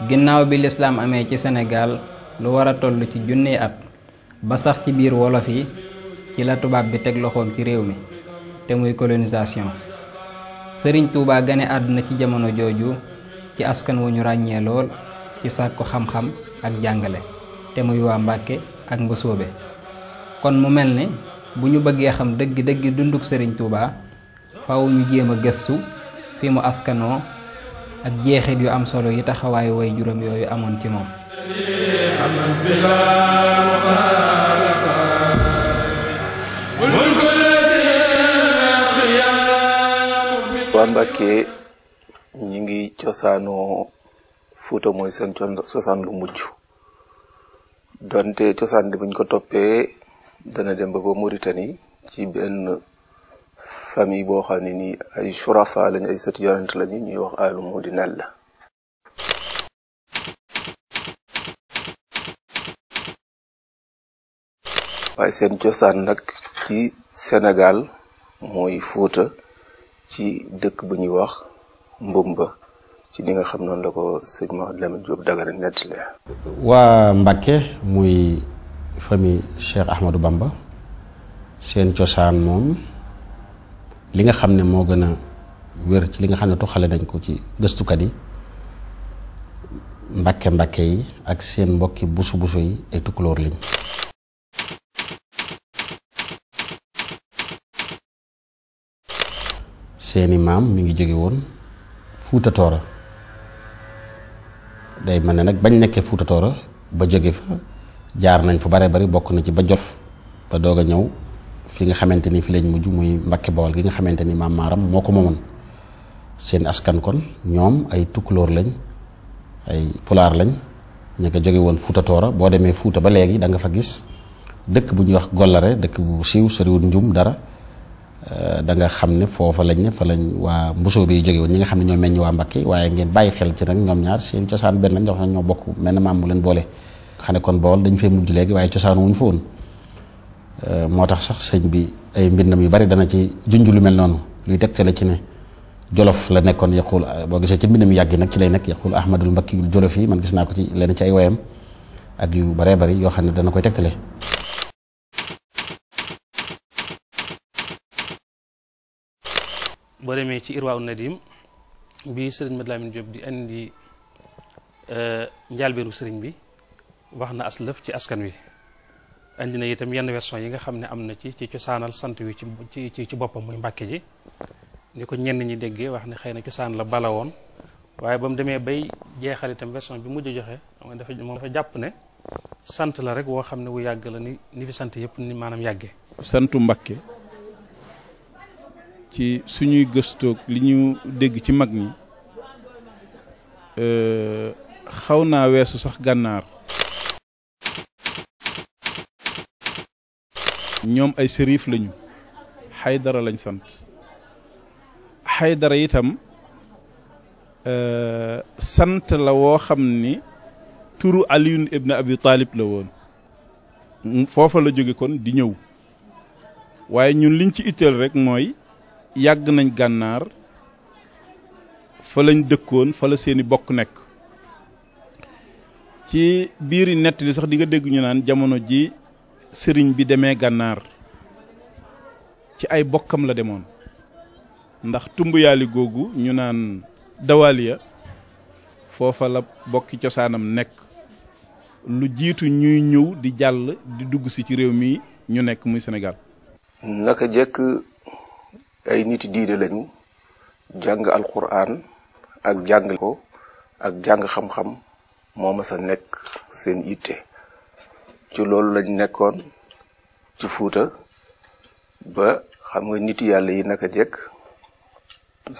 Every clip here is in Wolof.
ginnaaw bi lislaam amee ci Sénégal lu war a toll ci junniy at ba sax ci biir wolof yi ci la tubaab bi teg loxoom ci réew mi te muy colonisation. Sëriñ Tuubaa gane àdduna ci jamono jooju ci askan wu ñu ràññee lool ci sàkku xam-xam ak jàngale te muy waa Mbàkke ak Mbusoobe. kon mu mel ne bu ñu bëggee xam dëgg-dëgg dunduk Sëriñ Tuubaa faaw ñu jéem a gëstu fi mu askanoo ak jeexit yu am solo yi taxawaayu way juróom yooyu amoon ci moom. waa Mbàkke ñi ngi cosaanoo Fuuta mooy seen cosaan lu mujj donte cosaan bi buñ ko toppee dana dem ba Mauritanie ci benn famille boo xam ne ni ay surafa lañ ay sët yonent lañu ñuy wax Aalu Mudinal la. waaye seen cosaan nag ci Sénégal mooy Fuuta ci dëkk bu ñuy wax Mbumba ci li nga xam noonu la ko sëñ Mouhamadou Lamine Diop Dagana nettali. waa Mbàkke muy famille Cheikh Ahmadou Bamba seen cosaan moom li nga xam ne moo gën a wér ci li nga xam ne tuxale nañ ko ci gëstukat yi mbàkke yi ak seen mbokki busu yi ay tukkulóor liñ. seeni maam mi ngi jóge woon Fuuta Tooro day mel ne nag bañ nekkee Fuuta Tooro ba jóge fa jaar nañ fu bare bari bokk na ci ba Jolof ba doog a ñëw fi nga xamante ni fi lañ mujj muy Mbàkke Bawol gi nga xamante ni maam Maaram moo ko moomoon. seen askan kon ñoom ay tukkulóor lañ ay pulaar lañ ña ko jóge woon Fuuta Tooro boo demee Fuuta ba léegi da nga fa gis dëkk bu ñuy wax Gollare dëkk bu siiw soriwul Njum dara da nga xam ne foofa lañ ne fa lañ waa Mbusoo bi jóge woon ñi nga xam ne ñoo meññ waa Mbàkke waaye ngeen bàyyi xel ci nag ñoom ñaar seen cosaan benn lañ wax ñoo bokk mel na maam mu leen boole. xam ne kon Bawol dañ fee mujj léegi waaye cosaan wuñ fa woon moo tax sax sëñ bi ay mbindam yu bari dana ci junj lu mel noonu luy tegtale ci ne Jolof la nekkoon yaqul boo gisee ci mbindam yàgg nag ci lay nekk yaqul Ahmadul Mbakkiyul Jolof yi man gis naa ko ci lenn ci ay woyam ak yu baree bari yoo xam ne dana koy tegtale. boo demee ci Irwaa Nadim bi sëriñ Mouhamadou Lamine Diop di indi njaalbeeru sëriñ bi wax na aslëf ci askan wi indi na itam yenn version yi nga xam ne am na ci cosaanal sant wi ci boppam muy Mbàkke ji ni ko ñenn ñi déggee wax ne xëy na cosaan la bala woon waaye ba mu demee bay jeexal itam version bi mujj joxe moom dafa jàpp ne sant la rek woo xam ne wu yàgg la ni fi sant yëpp ni maanaam yàggee. santu Mbàkke ci suñuy gëstoog li ñu dégg ci mag ñi xaw naa weesu sax gànnaar. ñoom ay sërif lañu Xaydara lañ sant Xaydara itam sant la woo xam ni turu Aliyun ibn Abi Talib la woon foofa la jóge kon di ñëw waaye ñun liñ ci itteel rek mooy yàgg nañ gànnaar fa lañ dëkkoon fa la seeni bokk nekk ci biiri nett li sax di nga dégg ñu naan jamono ji sëriñ bi demee gànnaar ci ay bokkam la demoon ndax tumbuyaali googu ñu naan dawaaliya foofa la bokki cosaanam nekk lu jiitu ñuy ñëw di jàll di dugg si ci réew mi ñu nekk muy Sénégal. naka jekk ay niti diine lañu jàng alquran ak jàng ko ak jàng xam-xam moo mas a nekk seen yitte ci loolu lañ nekkoon ci Fuuta ba xam nga nit yàlla yi naka jekk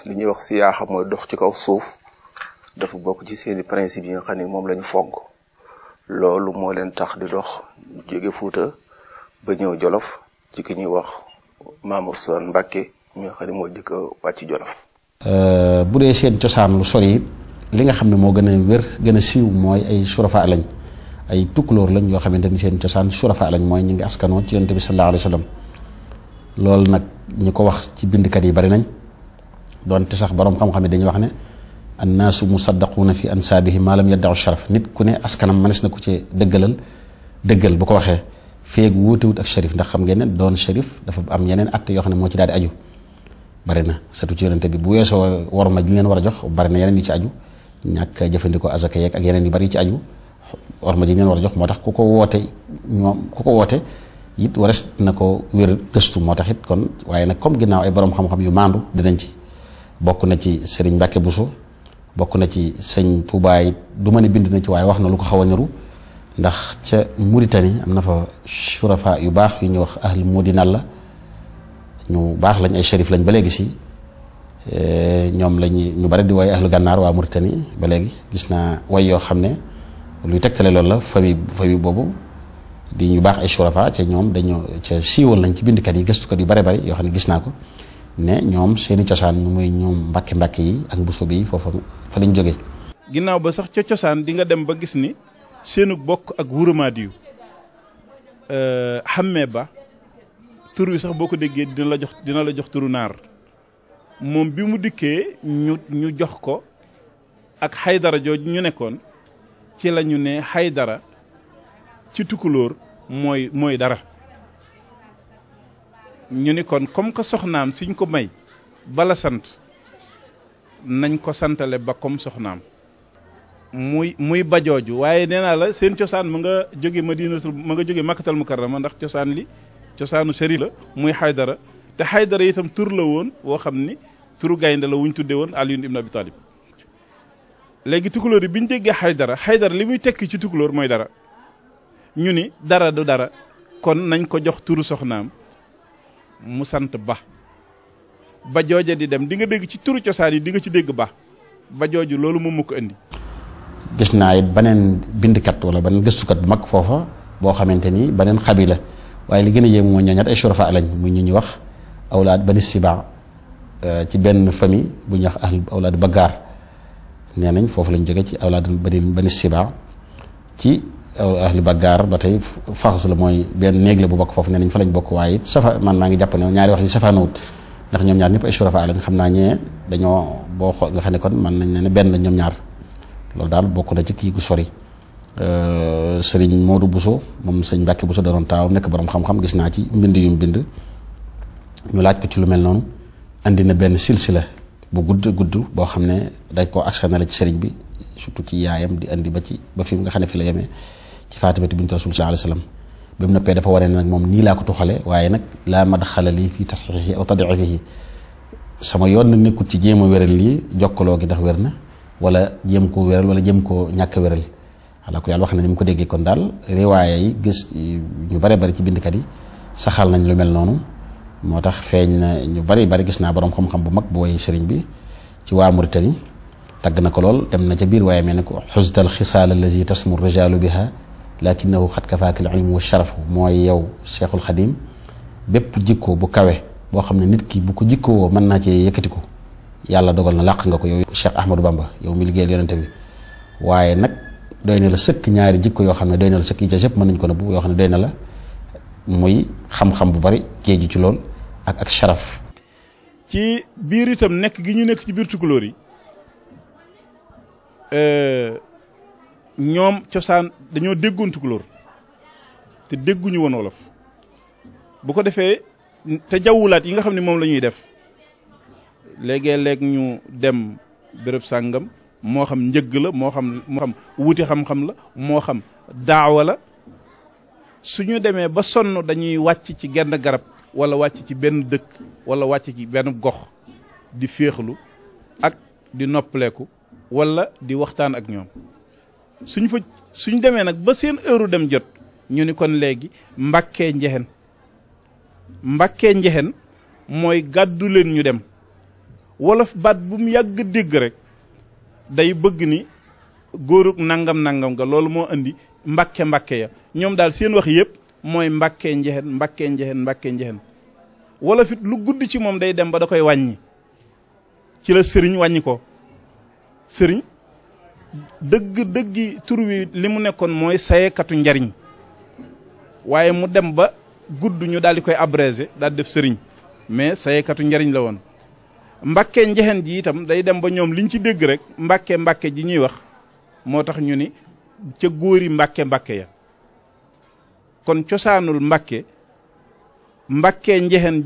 li ñuy wax siyaaxa mooy dox ci kaw suuf dafa bokk ci seeni principe yi nga xam ne moom la ñu fonk loolu moo leen tax di dox jóge Fuuta ba ñëw Jolof ci ki ñuy wax Mamour Sow Mbacke mi nga xam ne moo jëkk a wàcc Jolof. bu dee seen cosaan lu sori it li nga xam ne moo gën a wér gën a siiw mooy ay surafa lañ ay tukkulóor lañ yoo xamante ni seen cosaan surafa lañ mooy ñu ngi askanoo ci yonent bi sallallahu alayhi wa sallam loolu nag ñi ko wax ci bindkat yi bari nañ doonte sax borom xam-xam yi dañuy wax ne annaasu musaddaquuna fi ansaabihi maa lam yadda'u sharaf nit ku ne askanam mënees na ko ci dëggal bu ko waxee feeg wuutewut ak sharif ndax xam ngeen ne doon sharif dafa am yeneen acte yoo xam ne moo ci daal di aju bari na surtout ci yonent bi bu weesoo worma ji leen war a jox bari na yeneen yu ci aju ñàkk a jëfandikoo azaka yeeg ak yeneen yu bari yu ci aju worma ji leen war a jox moo tax ku ko woote it wares na ko wér gëstu moo tax it kon waaye nag comme ginnaaw ay borom xam-xam yu maandu dinañ ci bokk na ci Serigne Mbacke Bousso bokk na ci sëñ Touba it du ma ne bind na ci waaye wax na lu ko xaw a niru ndax ca Mauritanie am na fa surafa yu baax yu ñuy wax ahl Modinal la ñu baax lañ ay shérif lañ ba léegi si ñoom lañu ñu bari di woy ahlu gànnaar waa Mauritanie ba léegi gis naa way yoo xam ne luy tegtale loolu la famille boobu di ñu baax ay surafa ca ñoom dañoo ca siiwal nañ ci bindkat yi gëstukat yu bari bari yoo xam ne gis naa ko ne ñoom seeni cosaan muy ñoom mbàkke yi ak Bousso bi foofa fa lañ jógee. ginnaaw ba sax ca cosaan di nga dem ba gis ni seenu bokk ak Wuramaadiyu xammee ba tur wi sax boo ko déggee dina la jox turu naar moom bi mu dikkee ñu jox ko ak xaydara jooju ñu nekkoon ci la ñu ne xaydara ci tukulóor mooy dara ñu ni kon comme que soxnaam siñ ko may bala sant nañ ko santale ba comme soxnaam muy bajooju waaye nee naa la seen cosaan ma nga jóge Makkatal Mukarrama ndax cosaan li cosaanu sharif la muy xaydara te xaydara itam tur la woon woo xam ni turu gaynde la wuñ tudde woon Aliyun ibn Abi Talib léegi tukulóor yi bi ñu déggee xaydara li muy tekki ci tukulóor mooy dara ñu ni dara du dara kon nañ ko jox turu soxnaam mu sant ba jooja di dem di nga dégg ci turu cosaan yi di nga ci dégg ba jooju loolu moom mu ko indi. gis naa it beneen bindkat wala beneen gëstukat bu mag foofa boo xamante ni beneen xabila waaye li gën a yéemu mooy ñooñat ay surafa lañ muy ñu ñuy wax awlaad bani siba ci benn famille bu ñuy wax awlaad baggaar nee nañ foofu lañ jóge ci awlaad bani siba ci ahli baggaar ba tey faxas la mooy benn néeg la bu bokk foofu nee nañ fa lañ bokk waaye it man maa ngi jàpp ne ñaari wax yi safaanawut ndax ñoom ñaar ñëpp ay surafa lañ xam naa ñee dañoo boo xool nga xam ne kon man nañ ne benn lañ ñoom ñaar loolu daal bokk na ci kii gu sori sëriñ Modou Bousso moom sëñ Mbacke Bousso doon taaw nekk borom xam-xam gis naa ci mbind yu mu bind ñu laaj ko ci lu mel noonu andi na benn silsila bu gudd boo xam ne dañ koo askanale ci sëriñ bi surtout ci yaayam di andi ba fi nga xam ne fi la yemee ci Faatimatu bint Rasul sallallahu alayhi wasallam bi mu noppee dafa waree ne nag moom nii laa ko tuxale waaye nag laa madxala lii fii tasxiixihi aw tad'iifihi sama yoon nag nekkut ci jéem a wéral lii jokkaloo gi ndax wér na wala jéem koo wéral wala jéem koo ñàkk a wéral ala ko yàlla wax na ni mu ko déggee kon daal riwaaya yi gis ñu bare bari ci bindkat yi saxal nañ lu mel noonu moo tax feeñ na ñu bari gis naa borom xam-xam bu mag bu woy sëriñ bi ci waa Mauritanie tagg na ko lool dem na ca biir waaye mel ne ko xustal xisaal allazi tasmu rijaalu biha lakinahu xat kafaaka al ilmu wa sharafu mooy yow Cheikhul Xadim bépp jikko bu kawe boo xam ne nit ki bu ko jikkoo mën naa cee yëkkati ko yàlla dogal na làq nga ko yow Cheikh Ahmadou Bamba yow mi liggéeyal yonente bi waaye nag doy na la sëkk ñaari jikko yoo xam ne doy na la sëkk yi ca yëpp mën nañ ko nëbbu yoo xam ne doy na la muy xam-xam bu bari géeju ci lool ak sharaf ci biir itam nekk gi ñu nekk ci biir tukulóor yi ñoom cosaan dañoo déggoon tukulóor te dégguñu woon wolof bu ko defee te jawwulaat yi nga xam ne moom la ñuy def léegi-léeg ñu dem béréb sàngam moo xam njëgg la moo xam wuti xam-xam la moo xam daawa la suñu demee ba sonn dañuy wàcc ci genn garab wala wàcc ci benn dëkk wala wàcc ci benn gox di féexlu ak di noppaleeku wala di waxtaan ak ñoom suñ demee nag ba seen heure dem jot ñu ni kon léegi mbàkkee njexen mooy gàddu leen ñu dem wolof baat bu mu yàgg dégg rek day bëgg ni góorug nangam ga loolu moo indi mbàkke ya ñoom daal seen wax yëpp mooy mbàkkee njexen wolof it lu gudd ci moom day dem ba da koy wàññi ci la sëriñ wàññi ko sëriñ dëggi tur wi li mu nekkoon mooy sayekatu njariñ waaye mu dem ba gudd ñu daal di koy abrégé daal def sëriñ mais sayekatu njariñ la woon mbàkke njexen ji itam day dem ba ñoom liñ ci dégg rek mbàkke ji ñuy wax moo tax ñu ni ca góori mbàkke ya kon cosaanul mbàkke njexen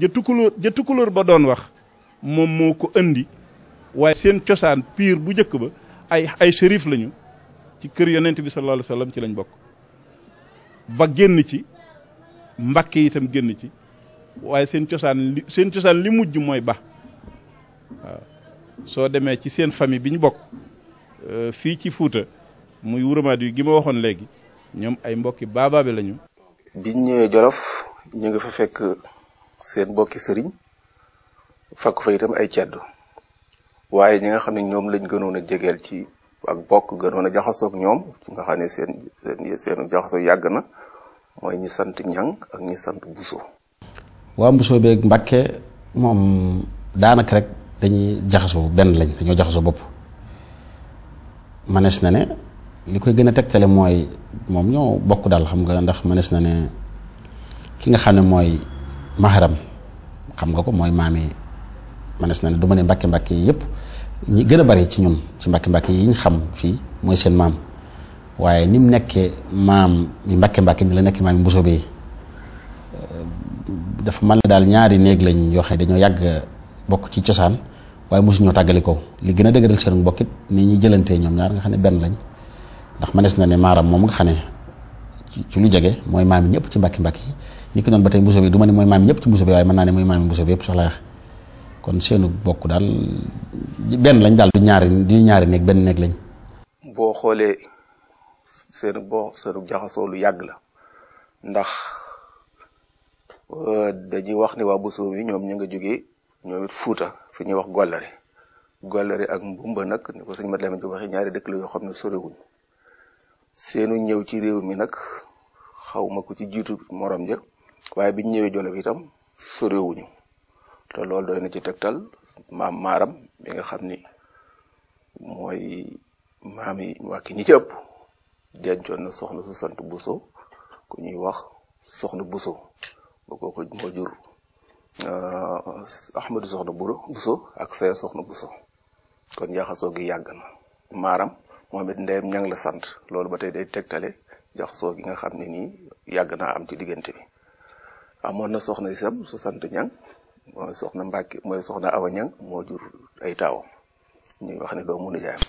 ja tukulóor ba doon wax moom moo ko indi waaye seen cosaan piir bu njëkk ba ay shérif lañu ci kër yonent bi sallallahu alayhi wasallam ci lañ bokk ba génn ci mbàkke itam génn ci waaye seen cosaan li mujj mooy ba waaw soo demee ci seen famille bi ñu bokk fii ci Fuuta muy Wuramaadu gi ma waxoon léegi ñoom ay mbokki baabaabe lañu. biñ ñëwee Jolof ñu ngi fa fekk seen mbokki sëriñ fakk fa itam ay ceddo waaye ñi nga xam ne ñoom lañ gënoon a jegeel ci ak bokk gënoon a jaxasoo ak ñoom nga xam ne seen jaxasoo yàgg na mooy ñi sant ñang ak ñi sant buso. waa Mbusoo beeg Mbàkke moom daanaka rek dañuy jaxasoo benn lañ dañoo jaxasoo bopp manees na ne li koy gën a tegtale mooy moom ñoo bokk daal xam nga ndax manees na ne ki nga xam ne mooy maharam xam nga ko mooy maami manees na ne du ma ne mbàkke yi yëpp ñi gën a bari ci ñun ci mbàkke yi ñu xam fii mooy seen maam waaye ni mu nekkee maam mi mbàkke ni la nekkee maam mi Mbusoo bi dafa mel ne daal ñaari néeg lañ yoo xam ne dañoo yàgg bokk ci cosaan waaye mosuñoo tàggali ko li gën a dëgëral seen mbokkit ni ñuy jëlantee ñoom ñaar nga xam ne benn lañ ndax manees na ne maaram moom nga xam ne ci lu jege mooy maam yi ñëpp ci mbàkke yi ni ki noonu ba tey Mbusoo bi du ma ne mooy maam yi ñëpp ci Mbusoo bi waaye mën naa ne mooy maam yi Mbusoo bi yëpp soxla kon seenu bokk daal benn lañ daal du ñaari néeg benn néeg lañ. boo xoolee seenu jaxasoo lu yàgg la ndax dañuy wax ni waa Mbusoo bi ñoom ñu nga jógee ñoom it Fuuta fi ñuy wax Gollare ak Mbumba nag ni ko sëñ Mat Lamin di waxee ñaari dëkk la yoo xam ne sorewuñ seenu ñëw ci réew mi nag xaw ma ko ci jiitu morom ja waaye biñ ñëwee Jolof itam sorewuñu te loolu doy na ci tegtal maam maaram bi nga xam ni mooy maam yi wàkki ñi ci ëpp dencoon na soxna su sant Buso ku ñuy wax soxna Buso ba kooku moo jur Ahmadu soxna Buso ak Seer soxna Buso kon jaxasoo gi yàgg na maaram moom it ndeyam ñang la sant loolu ba tey day tegtale jaxasoo gi nga xam ne nii yàgg naa am ci diggante bi amoon na soxna isam su sant ñang mooy soxna Mbàkke mooy soxna Awa ñang moo jur ay taawam ñuy wax ne doomu nijaayam